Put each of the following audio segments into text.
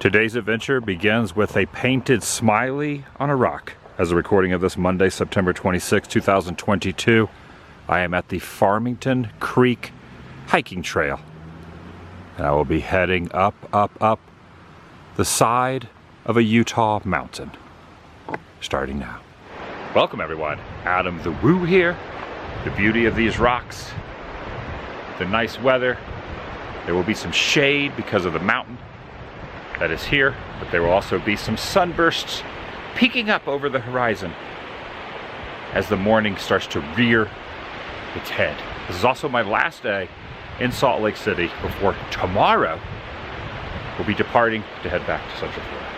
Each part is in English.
Today's adventure begins with a painted smiley on a rock. As a recording of this Monday, September 26, 2022, I am at the Farmington Creek hiking trail. And I will be heading up the side of a Utah mountain. Starting now. Welcome everyone, Adam the Woo here. The beauty of these rocks, the nice weather. There will be some shade because of the mountain that is here, but there will also be some sunbursts peeking up over the horizon as the morning starts to rear its head. This is also my last day in Salt Lake City before tomorrow we'll be departing to head back to Central Florida.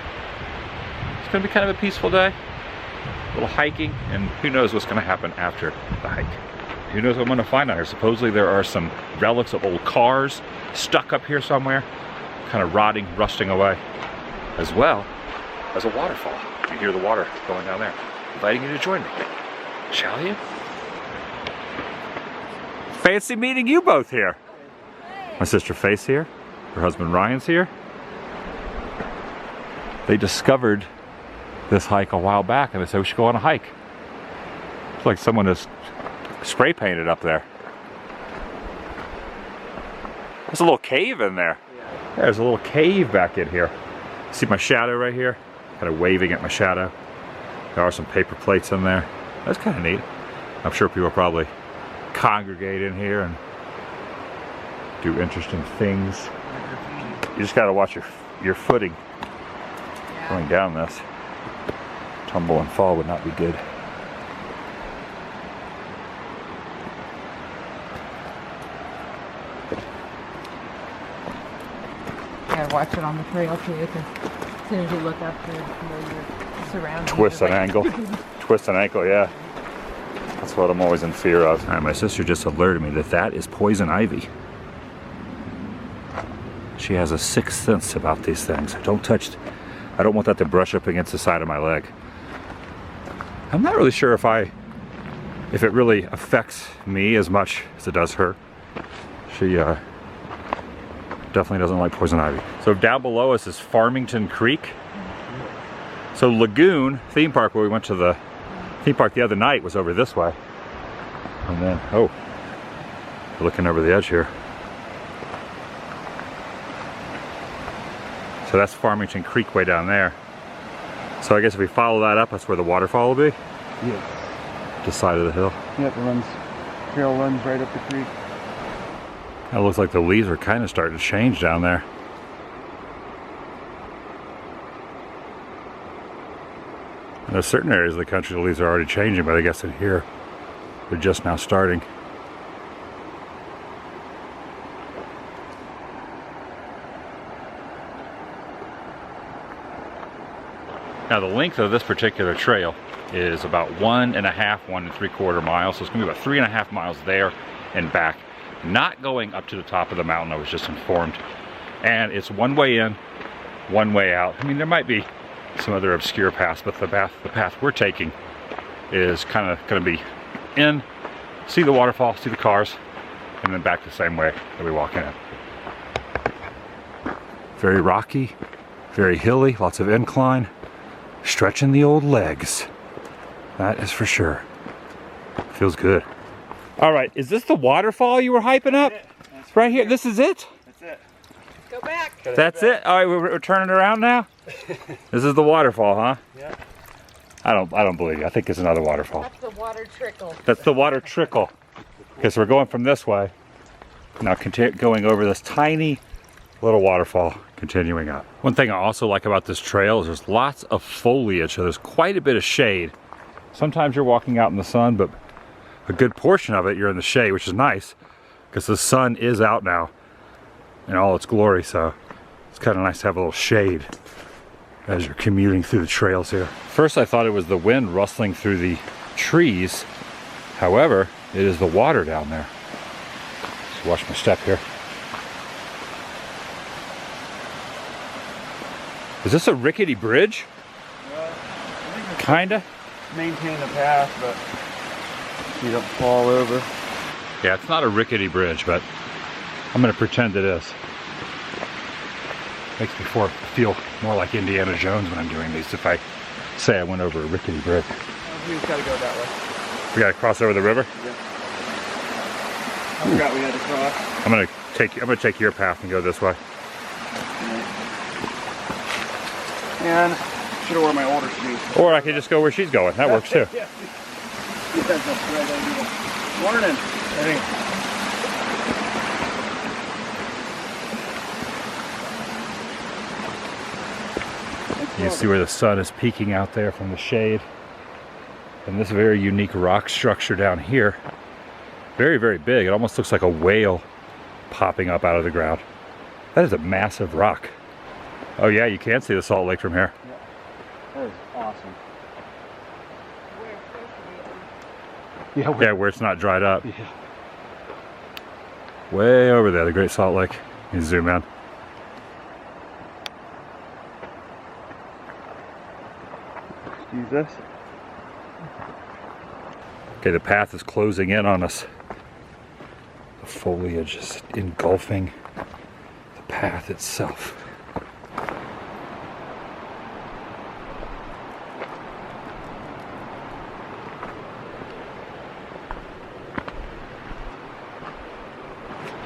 It's going to be kind of a peaceful day, a little hiking, and who knows what's going to happen after the hike. Who knows what I'm going to find out here. Supposedly there are some relics of old cars stuck up here somewhere, kind of rotting, rusting away, as well as a waterfall. You can hear the water going down there. Inviting you to join me. Shall you? Fancy meeting you both here. My sister Faith here. Her husband Ryan's here. They discovered this hike a while back and they said we should go on a hike. It's like someone has spray painted up there. There's a little cave in there. Yeah, there's a little cave back in here. See my shadow right here? Kind of waving at my shadow. There are some paper plates in there. That's kind of neat. I'm sure people probably congregate in here and do interesting things. You just gotta watch your footing going down this. Tumble and fall would not be good. Gotta watch it on the trail too, because as soon as you look up there, you know your surroundings. Twist an ankle. Twist an ankle, yeah. That's what I'm always in fear of. All right, my sister just alerted me that that is poison ivy. She has a sixth sense about these things. I don't want that to brush up against the side of my leg. I'm not really sure if it really affects me as much as it does her. She definitely doesn't like poison ivy. So down below us is Farmington Creek. So Lagoon theme park, where we went to the theme park the other night, was over this way. And then, oh, we're looking over the edge here. So that's Farmington Creek way down there. So I guess if we follow that up, that's where the waterfall will be? Yeah. This side of the hill. Yep, the trail runs right up the creek. It looks like the leaves are kind of starting to change down there. And there's certain areas of the country the leaves are already changing, but I guess in here they're just now starting. Now the length of this particular trail is about 1.5, 1 3/4 miles. So it's gonna be about 3.5 miles there and back. Not going up to the top of the mountain, I was just informed. And it's one way in, one way out. I mean, there might be some other obscure paths, but the path we're taking is kind of gonna be in, see the waterfall, see the cars, and then back the same way that we walk in. Very rocky, very hilly, lots of incline, stretching the old legs. That is for sure. Feels good. All right, is this the waterfall you were hyping up? That's right here. This is it? That's it. Go back. That's it? All right, we're turning around now? This is the waterfall, huh? Yeah. I don't believe you. I think it's another waterfall. That's the water trickle. That's the water trickle. Okay, so we're going from this way. Now going over this tiny little waterfall, continuing up. One thing I also like about this trail is there's lots of foliage, so there's quite a bit of shade. Sometimes you're walking out in the sun, but a good portion of it you're in the shade, which is nice because the sun is out now in all its glory, so it's kind of nice to have a little shade as you're commuting through the trails here. First I thought it was the wind rustling through the trees. However, it is the water down there. Just watch my step here. Is this a rickety bridge? Kinda. Maintain the path, but you don't fall over. Yeah, it's not a rickety bridge, but I'm gonna pretend it is. Makes me feel more like Indiana Jones when I'm doing these. If I say I went over a rickety bridge. We just gotta go that way. We gotta cross over the river? Yeah. I forgot we had to cross. I'm gonna take your path and go this way. And should have worn my older shoes. Or I could just go where she's going. That works too. Yeah. That's a great idea. Morning. Hey. You see where the sun is peeking out there from the shade. And this very unique rock structure down here. Very, very big. It almost looks like a whale popping up out of the ground. That is a massive rock. Oh yeah, you can see the Salt Lake from here. Yeah. That is awesome. Yeah, where it's not dried up. Yeah. Way over there, the Great Salt Lake. You zoom in. Excuse us. Okay, the path is closing in on us. The foliage is engulfing the path itself.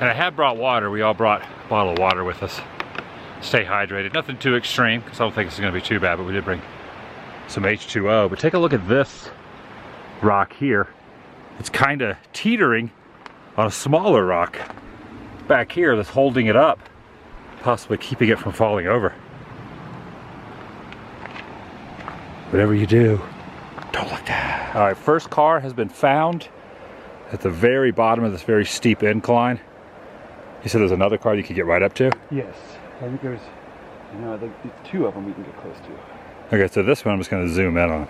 And I have brought water. We all brought a bottle of water with us. Stay hydrated. Nothing too extreme, because I don't think it's going to be too bad, but we did bring some H2O. But take a look at this rock here. It's kind of teetering on a smaller rock back here that's holding it up, possibly keeping it from falling over. Whatever you do, don't look down. All right, first car has been found at the very bottom of this very steep incline. You said there's another car you could get right up to? Yes. I think there's, I think there's two of them we can get close to. Okay, so this one I'm just going to zoom in on.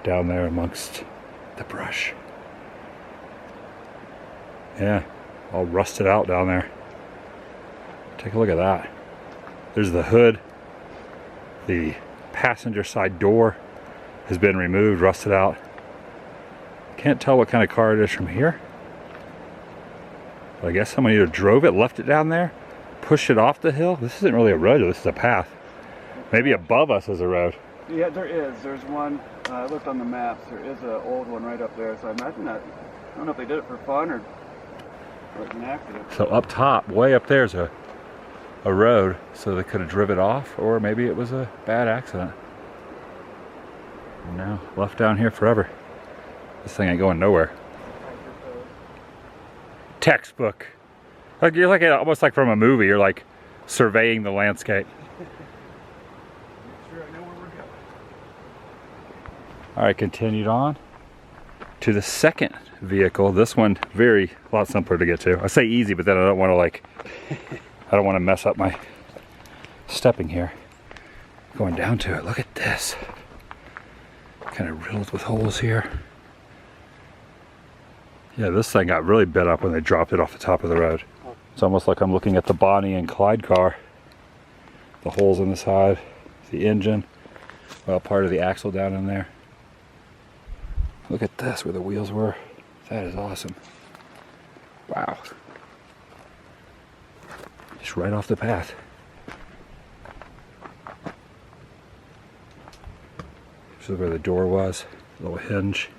Down there amongst the brush. Yeah, all rusted out down there. Take a look at that. There's the hood. The passenger side door has been removed, rusted out. Can't tell what kind of car it is from here. But I guess someone either drove it, left it down there, pushed it off the hill. This isn't really a road, this is a path. Maybe above us is a road. Yeah, there is. There's one. I looked on the maps. There is an old one right up there. So I imagine that. I don't know if they did it for fun or it's an accident. So up top, way up there is a road. So they could have driven it off, or maybe it was a bad accident. No, left down here forever. This thing ain't going nowhere. Textbook. Like you're like almost like from a movie. You're like surveying the landscape. Sure, I know where we're going. All right, continued on to the second vehicle. This one a lot simpler to get to. I say easy, but then I don't want to I don't want to mess up my stepping here. Going down to it. Look at this. Kind of riddled with holes here. Yeah, this thing got really bit up when they dropped it off the top of the road. It's almost like I'm looking at the Bonnie and Clyde car. The holes in the side, the engine, well, part of the axle down in there. Look at this, where the wheels were. That is awesome. Wow. Just right off the path. This is where the door was, a little hinge.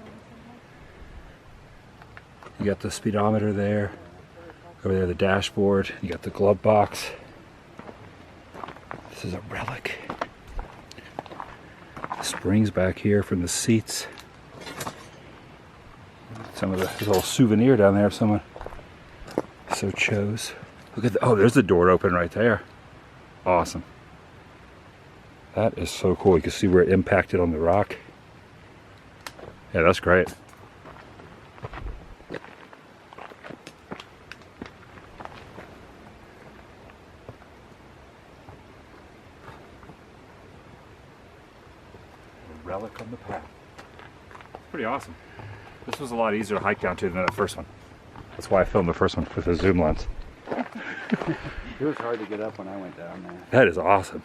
You got the speedometer there. Over there, the dashboard. You got the glove box. This is a relic. Springs back here from the seats. Some of the little souvenir down there if someone so chose. Look at oh, there's the door open right there. Awesome. That is so cool. You can see where it impacted on the rock. Yeah, that's great. A relic on the path. Pretty awesome. This was a lot easier to hike down to than the first one. That's why I filmed the first one with a zoom lens. It was hard to get up when I went down there. That is awesome.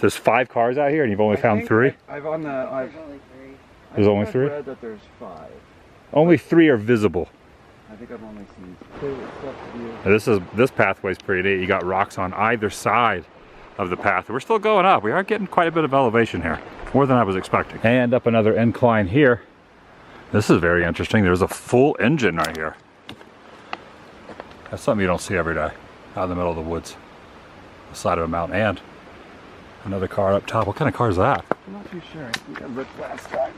There's 5 cars out here and you've only found 3? There's only 3. There's only 3? I read that there's 5. Only 3 are visible. I think I've only seen 2 stuff to view. This pathway's pretty neat. You got rocks on either side of the path. We're still going up. We are getting quite a bit of elevation here, more than I was expecting. And up another incline here. This is very interesting. There's a full engine right here. That's something you don't see every day out in the middle of the woods, the side of a mountain. And another car up top. What kind of car is that? I'm not too sure. I think I looked last time.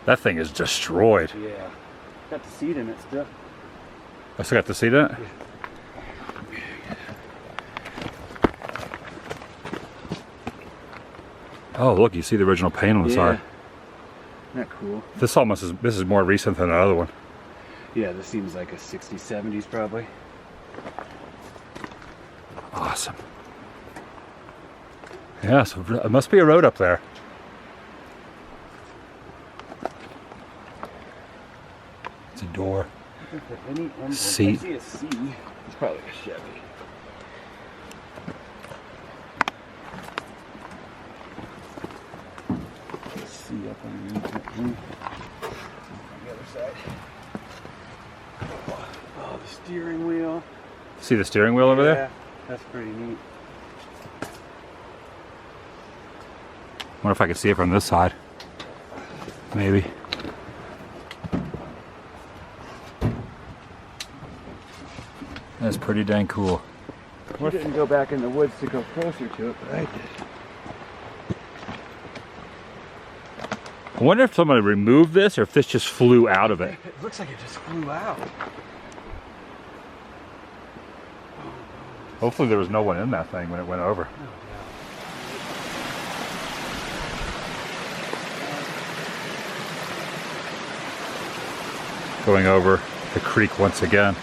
That thing is destroyed. Yeah. Got the seat in it still. I still got the seat in it? Oh, look, you see the original paint on the side. Isn't that cool? This is more recent than the other one. Yeah, this seems like a 60s, 70s probably. Awesome. Yeah, so it must be a road up there. It's a door. Seat. I see a C. It's probably a Chevy. C up underneath it. On the other side. Oh, the steering wheel. See the steering wheel over there? That's pretty neat. Wonder if I can see it from this side. Maybe. That's pretty dang cool. We didn't go back in the woods to go closer to it, but I did. I wonder if somebody removed this or if this just flew out of it. It looks like it just flew out. Hopefully there was no one in that thing when it went over. Going over the creek once again.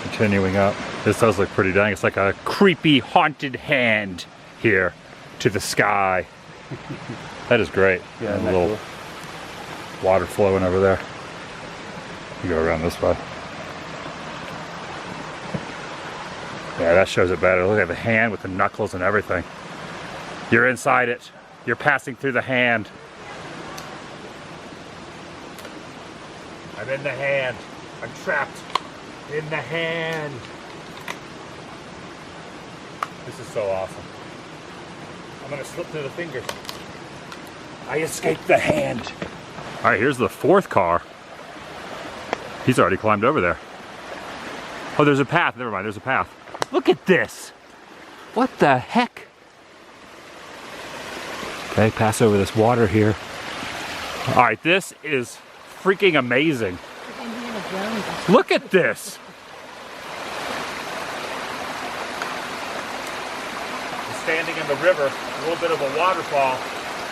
Continuing up. This does look pretty dang. It's like a creepy haunted hand here to the sky. That is great. Yeah, and a little water flowing over there. You go around this way. Yeah, that shows it better. Look at the hand with the knuckles and everything. You're inside it. You're passing through the hand. I'm in the hand. I'm trapped in the hand. This is so awesome. I'm gonna slip through the fingers. I escaped the hand. All right, here's the 4th car. He's already climbed over there. Oh, there's a path. Never mind, there's a path. Look at this. What the heck? Okay, pass over this water here. All right, this is freaking amazing. Look at this. I'm standing in the river, a little bit of a waterfall.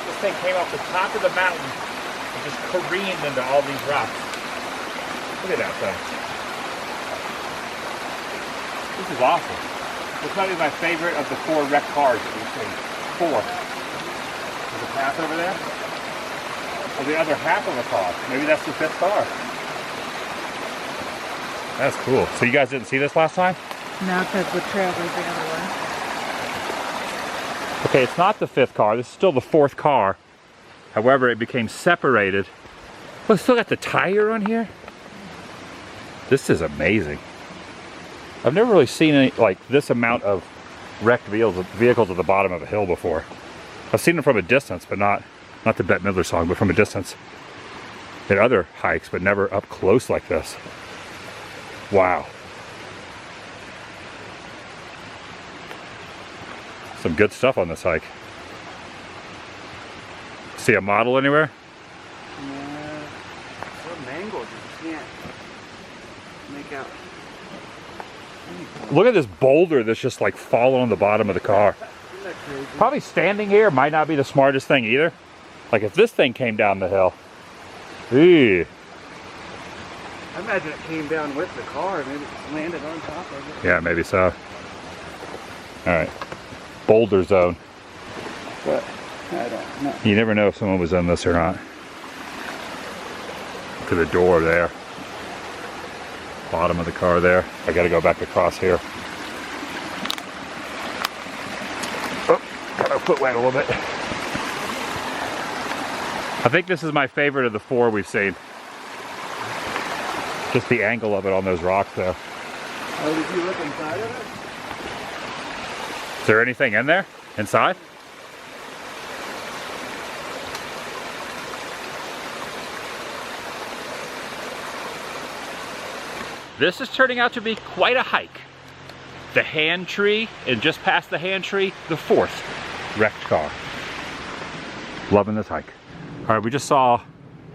This thing came off the top of the mountain and just careened into all these rocks. Look at that thing. This is awesome. This might be my favorite of the 4 wrecked cars that we've seen. 4. There's a path over there. Or the other half of a car. Maybe that's the 5th car. That's cool. So you guys didn't see this last time? No, because the trail goes the other way. Okay, it's not the 5th car. This is still the 4th car. However, it became separated. Well, it's still got the tire on here. This is amazing. I've never really seen any, like this amount of wrecked vehicles at the bottom of a hill before. I've seen them from a distance, but not the Bette Midler song, but from a distance. In other hikes, but never up close like this. Wow. Some good stuff on this hike. See a model anywhere? Yeah. So mangled, you can't make out. Look at this boulder that's just like falling on the bottom of the car. Isn't that crazy? Probably standing here might not be the smartest thing either. Like if this thing came down the hill. Eee. I imagine it came down with the car, maybe it landed on top of it. Yeah, maybe so. Alright. Boulder zone. But I don't know. You never know if someone was in this or not. To the door there. Bottom of the car there. I gotta go back across here. foot wet a little bit. I think this is my favorite of the 4 we've seen. Just the angle of it on those rocks there. Oh, did you look inside of it? Is there anything in there? Inside? This is turning out to be quite a hike. The hand tree, and just past the hand tree, the 4th wrecked car. Loving this hike. All right, we just saw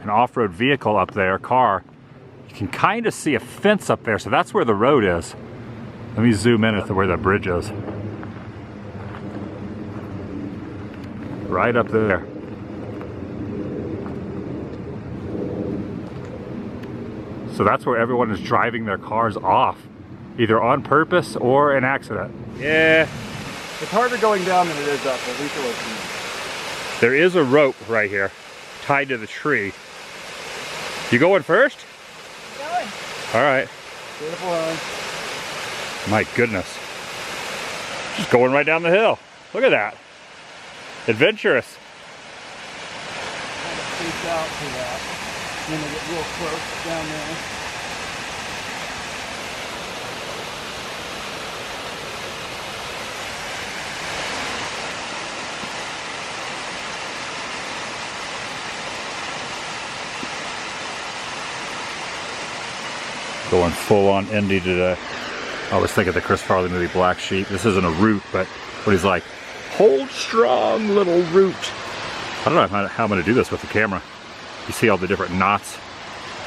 an off-road vehicle up there, car. You can kind of see a fence up there, so that's where the road is. Let me zoom in at where the bridge is. Right up there. So that's where everyone is driving their cars off, either on purpose or an accident. Yeah. It's harder going down than it is up, at least it was. There is a rope right here, tied to the tree. You going first? I'm going. All right. Beautiful line. My goodness. Just going right down the hill. Look at that. Adventurous. Kind of freaked out to that. Then they get real close down there. Going full on indie today. I was thinking of the Chris Farley movie Black Sheep. This isn't a root, but what he's like, hold strong, little root. I don't know how I'm going to do this with the camera. You see all the different knots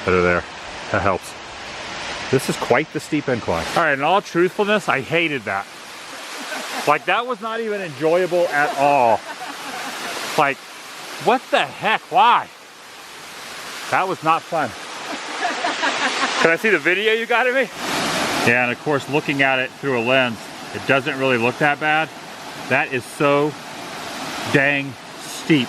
that are there. That helps. This is quite the steep incline. All right, in all truthfulness, I hated that. Like, that was not even enjoyable at all. Like, what the heck? Why? That was not fun. Can I see the video you got of me? Yeah, and of course, looking at it through a lens, it doesn't really look that bad. That is so dang steep.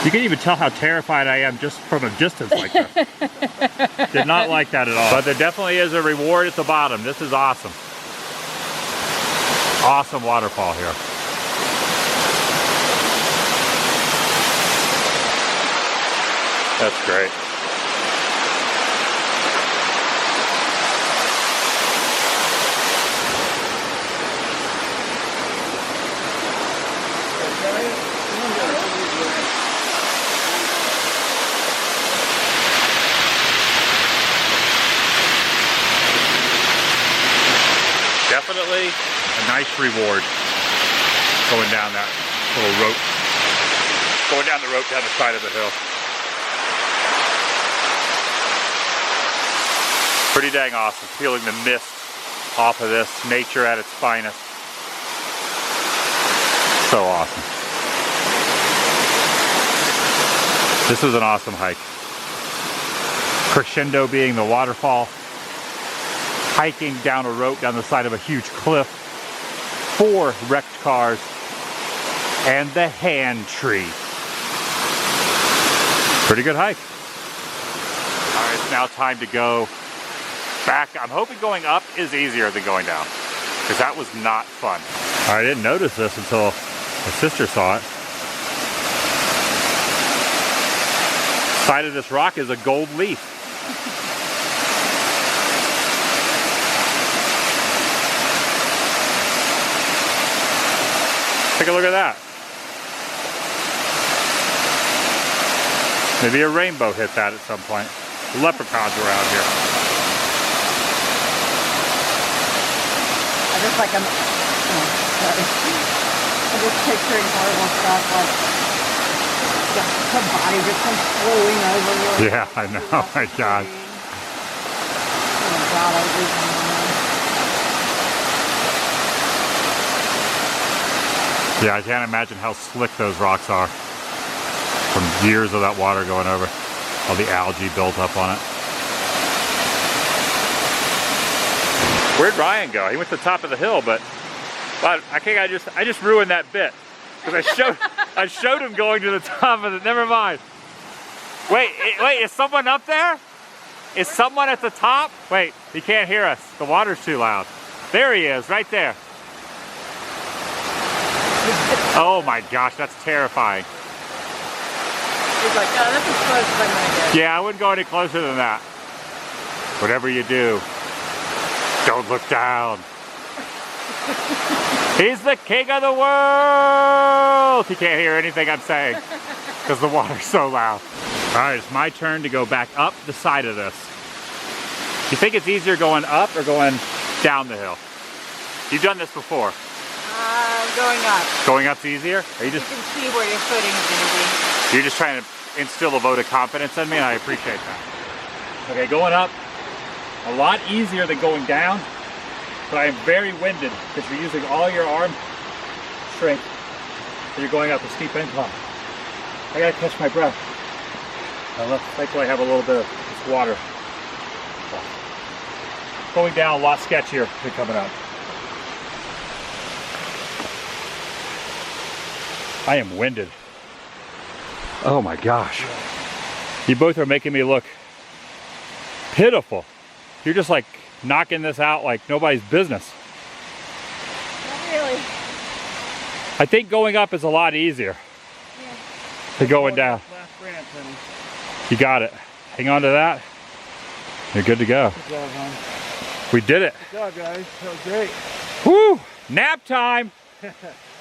You can even tell how terrified I am just from a distance like this. Did not like that at all. But there definitely is a reward at the bottom. This is awesome. Awesome waterfall here. That's great. Definitely a nice reward going down that little rope. Going down the rope down the side of the hill. Pretty dang awesome. Feeling the mist off of this. Nature at its finest. So awesome. This was an awesome hike. Crescendo being the waterfall. Hiking down a rope down the side of a huge cliff, 4 wrecked cars, and the hand tree. Pretty good hike. All right, it's now time to go back. I'm hoping going up is easier than going down, because that was not fun. All right, I didn't notice this until my sister saw it. Side of this rock is a gold leaf. Take a look at that. Maybe a rainbow hit that at some point. The leprechauns were out here. I just like I'm just picturing horrible stuff like the body just comes flowing over you. Yeah, I know. Oh my God. Oh my God, I lose my mind. Yeah, I can't imagine how slick those rocks are from years of that water going over. All the algae built up on it. Where'd Ryan go? He went to the top of the hill, but I think I just ruined that bit. Because I showed him going to the top of it. Never mind. Wait, is someone up there? Is someone at the top? Wait, he can't hear us. The water's too loud. There he is, right there. Oh my gosh, that's terrifying. He's like, oh, that's as close as I'm gonna get. Yeah, I wouldn't go any closer than that. Whatever you do, don't look down. He's the king of the world! He can't hear anything I'm saying because the water's so loud. All right, it's my turn to go back up the side of this. You think it's easier going up or going down the hill? You've done this before. Going up. Going up's easier? Are you just? You can see where your footing is going to be. You're just trying to instill a vote of confidence in me, and I appreciate that. Okay, going up, a lot easier than going down, but I am very winded because you're using all your arm strength. So you're going up a steep incline. I gotta catch my breath. Thankfully I have a little bit of this water. Going down a lot sketchier than coming up. I am winded. Oh my gosh. You both are making me look pitiful. You're just like knocking this out like nobody's business. Not really. I think going up is a lot easier than going down. Last branch, honey. You got it. Hang on to that. You're good to go. Good job, hon. We did it. Good job, guys. That was great. Woo! Nap time.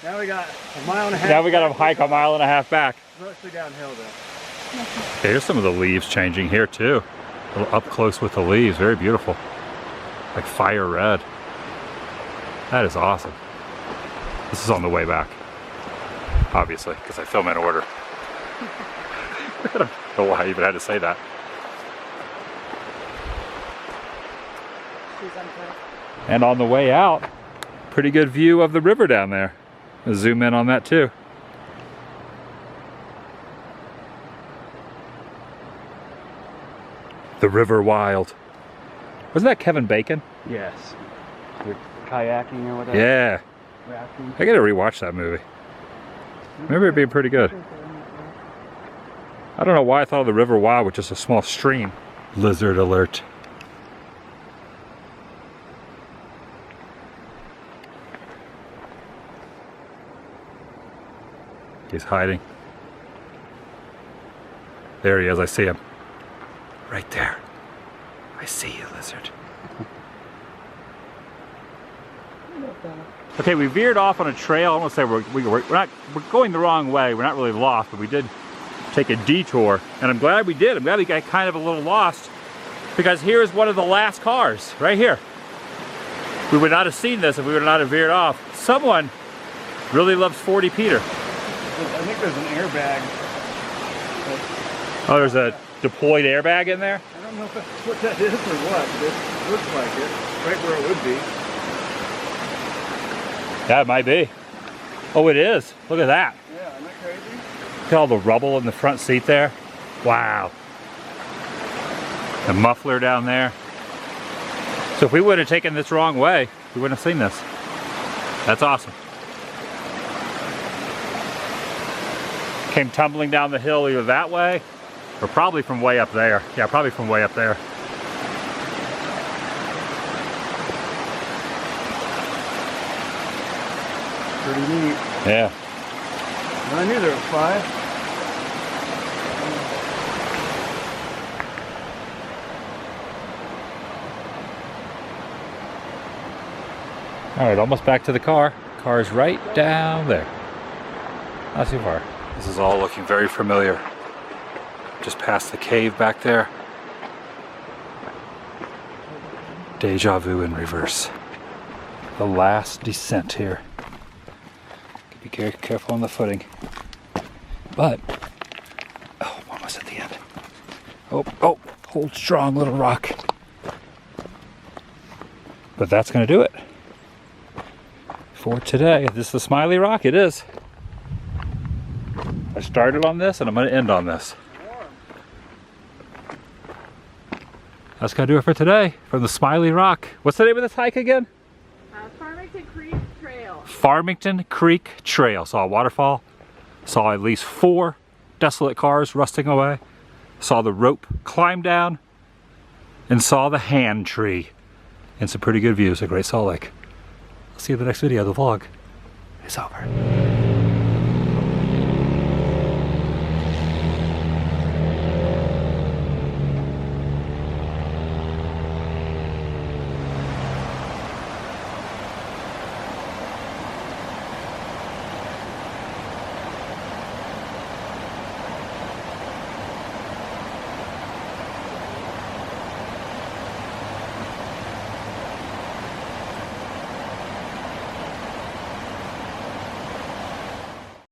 Now we got a mile and a half. Now we got to hike a mile and a half back. Mostly downhill though. Okay, here's some of the leaves changing here too. A little up close with the leaves. Very beautiful. Like fire red. That is awesome. This is on the way back. Obviously, because I film in order. I don't know why I even had to say that. She's unfair. And on the way out, pretty good view of the river down there. I'll zoom in on that too. The River Wild. Wasn't that Kevin Bacon? Yes. You're kayaking or whatever. Yeah. Rafting. I gotta rewatch that movie. Remember it being pretty good. I don't know why I thought of the River Wild was just a small stream. Lizard alert. He's hiding. There he is, I see him. Right there. I see you, lizard. Okay, we veered off on a trail. I want to say we're going the wrong way. We're not really lost, but we did take a detour, and I'm glad we did. I'm glad we got kind of a little lost, because here's one of the last cars right here. We would not have seen this if we would not have veered off. Someone really loves 40 Peter. I think there's an airbag. Oh, there's a deployed airbag in there? I don't know if that's what that is or what, but it looks like it. Right where it would be. Yeah, it might be. Oh, it is. Look at that. Yeah, isn't that crazy? Look at all the rubble in the front seat there. Wow. The muffler down there. So if we would have taken this wrong way, we wouldn't have seen this. That's awesome. Came tumbling down the hill either that way, or probably from way up there. Yeah, probably from way up there. Pretty neat. Yeah. Well, I knew there was 5. All right, almost back to the car. Car's right down there. Not too far. This is all looking very familiar. Just past the cave back there. Deja vu in reverse. The last descent here. Be careful on the footing. But, oh, I'm almost at the end. Oh, hold strong, little rock. But that's gonna do it for today. Is this the Smiley Rock? It is. I started on this and I'm gonna end on this. That's gonna do it for today from the Smiley Rock. What's the name of this hike again? Farmington Creek Trail. Farmington Creek Trail. Saw a waterfall. Saw at least 4 desolate cars rusting away. Saw the rope climb down. And saw the hand tree. And some pretty good views of Great Salt Lake. I'll see you in the next video. The vlog is over.